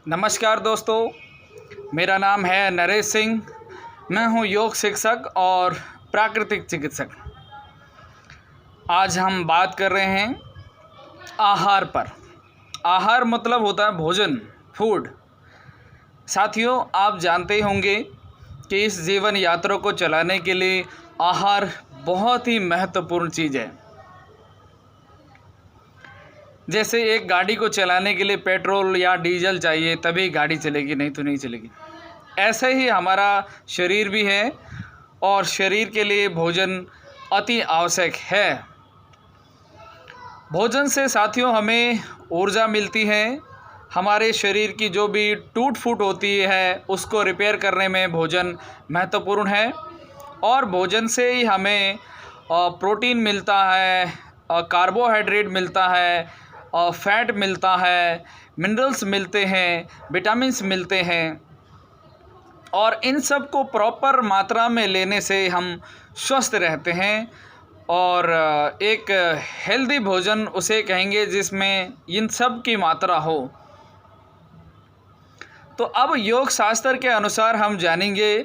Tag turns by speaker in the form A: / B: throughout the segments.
A: नमस्कार दोस्तों, मेरा नाम है नरेश सिंह। मैं हूं योग शिक्षक और प्राकृतिक चिकित्सक। आज हम बात कर रहे हैं आहार पर। आहार मतलब होता है भोजन, फूड। साथियों, आप जानते ही होंगे कि इस जीवन यात्रा को चलाने के लिए आहार बहुत ही महत्वपूर्ण चीज़ है। जैसे एक गाड़ी को चलाने के लिए पेट्रोल या डीजल चाहिए तभी गाड़ी चलेगी, नहीं तो नहीं चलेगी। ऐसे ही हमारा शरीर भी है और शरीर के लिए भोजन अति आवश्यक है। भोजन से साथियों हमें ऊर्जा मिलती है। हमारे शरीर की जो भी टूट फूट होती है उसको रिपेयर करने में भोजन महत्वपूर्ण है। और भोजन से ही हमें प्रोटीन मिलता है, कार्बोहाइड्रेट मिलता है, फैट मिलता है, मिनरल्स मिलते हैं, विटामिन्स मिलते हैं। और इन सब को प्रॉपर मात्रा में लेने से हम स्वस्थ रहते हैं। और एक हेल्दी भोजन उसे कहेंगे जिसमें इन सब की मात्रा हो। तो अब योग शास्त्र के अनुसार हम जानेंगे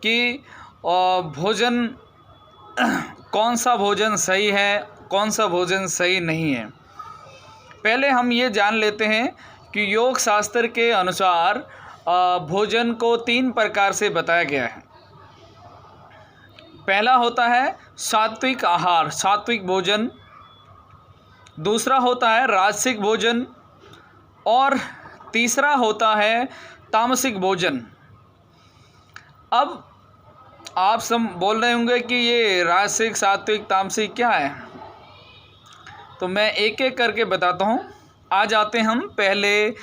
A: कि भोजन कौन सा भोजन सही है, कौन सा भोजन सही नहीं है। पहले हम ये जान लेते हैं कि योग शास्त्र के अनुसार भोजन को 3 प्रकार से बताया गया है। पहला होता है सात्विक आहार, सात्विक भोजन। दूसरा होता है राजसिक भोजन और तीसरा होता है तामसिक भोजन। अब आप सब बोल रहे होंगे कि ये राजसिक, सात्विक, तामसिक क्या है, तो मैं एक एक करके बताता हूँ। आज आते हम पहले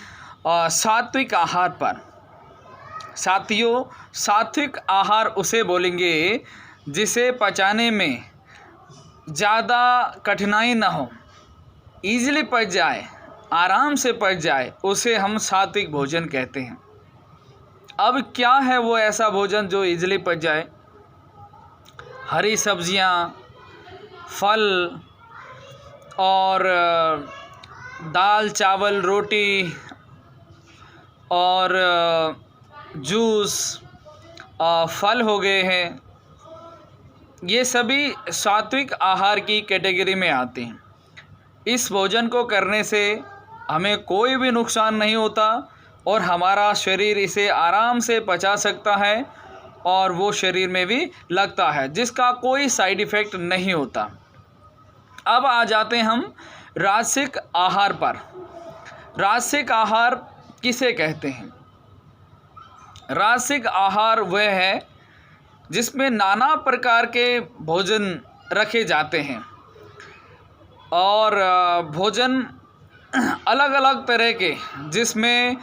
A: सात्विक आहार पर। साथियों, सात्विक आहार उसे बोलेंगे जिसे पचाने में ज़्यादा कठिनाई ना हो, ईजिली पच जाए, आराम से पच जाए, उसे हम सात्विक भोजन कहते हैं। अब क्या है वो ऐसा भोजन जो ईजिली पच जाए? हरी सब्जियाँ, फल और दाल, चावल, रोटी और जूस, फल हो गए हैं। ये सभी सात्विक आहार की कैटेगरी में आते हैं। इस भोजन को करने से हमें कोई भी नुकसान नहीं होता और हमारा शरीर इसे आराम से पचा सकता है और वो शरीर में भी लगता है, जिसका कोई साइड इफ़ेक्ट नहीं होता। अब आ जाते हैं हम राजसिक आहार पर। राजसिक आहार किसे कहते हैं? राजसिक आहार वह है जिसमें नाना प्रकार के भोजन रखे जाते हैं और भोजन अलग अलग तरह के, जिसमें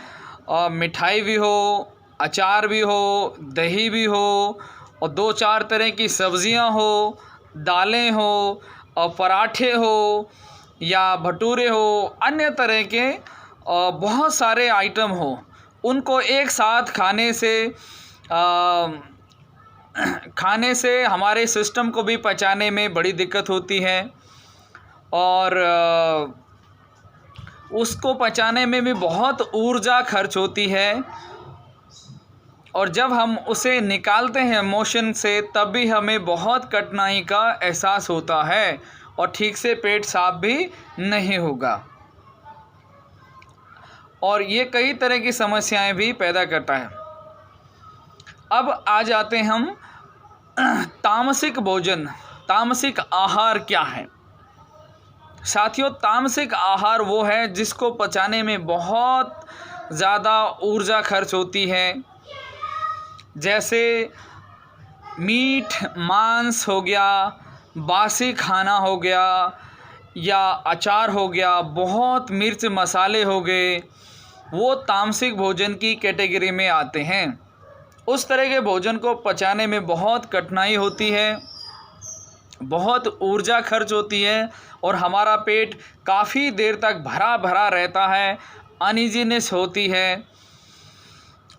A: मिठाई भी हो, अचार भी हो, दही भी हो और 2-4 तरह की सब्जियां हो, दालें हो और पराठे हो या भटूरे हो, अन्य तरह के बहुत सारे आइटम हो। उनको एक साथ खाने से हमारे सिस्टम को भी पचाने में बड़ी दिक्कत होती है और उसको पचाने में भी बहुत ऊर्जा खर्च होती है। और जब हम उसे निकालते हैं मोशन से तब भी हमें बहुत कठिनाई का एहसास होता है और ठीक से पेट साफ भी नहीं होगा और ये कई तरह की समस्याएं भी पैदा करता है। अब आ जाते हैं हम तामसिक भोजन। तामसिक आहार क्या है? साथियों, तामसिक आहार वो है जिसको पचाने में बहुत ज़्यादा ऊर्जा खर्च होती है। जैसे मीट, मांस हो गया, बासी खाना हो गया या अचार हो गया, बहुत मिर्च मसाले हो गए, वो तामसिक भोजन की कैटेगरी में आते हैं। उस तरह के भोजन को पचाने में बहुत कठिनाई होती है, बहुत ऊर्जा खर्च होती है और हमारा पेट काफ़ी देर तक भरा भरा रहता है, अनईजीनेस होती है।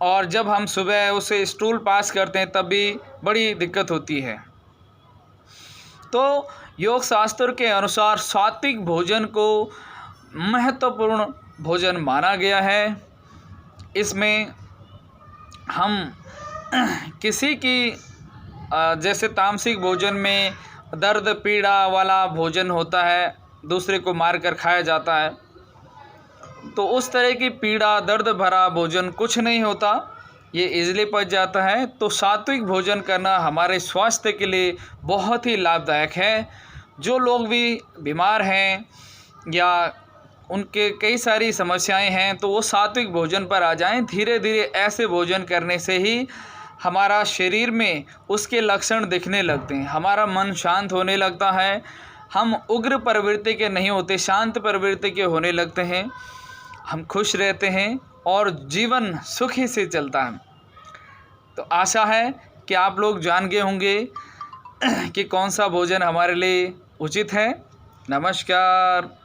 A: और जब हम सुबह उसे स्टूल पास करते हैं तब भी बड़ी दिक्कत होती है। तो योग शास्त्र के अनुसार सात्विक भोजन को महत्वपूर्ण भोजन माना गया है। इसमें हम किसी की जैसे तामसिक भोजन में दर्द पीड़ा वाला भोजन होता है, दूसरे को मार कर खाया जाता है, तो उस तरह की पीड़ा दर्द भरा भोजन कुछ नहीं होता, ये इजीली पच जाता है। तो सात्विक भोजन करना हमारे स्वास्थ्य के लिए बहुत ही लाभदायक है। जो लोग भी बीमार हैं या उनके कई सारी समस्याएं हैं, तो वो सात्विक भोजन पर आ जाएं। धीरे धीरे ऐसे भोजन करने से ही हमारा शरीर में उसके लक्षण दिखने लगते हैं, हमारा मन शांत होने लगता है, हम उग्र प्रवृत्ति के नहीं होते, शांत प्रवृत्ति के होने लगते हैं, हम खुश रहते हैं और जीवन सुखी से चलता है। तो आशा है कि आप लोग जान गए होंगे कि कौन सा भोजन हमारे लिए उचित है। नमस्कार।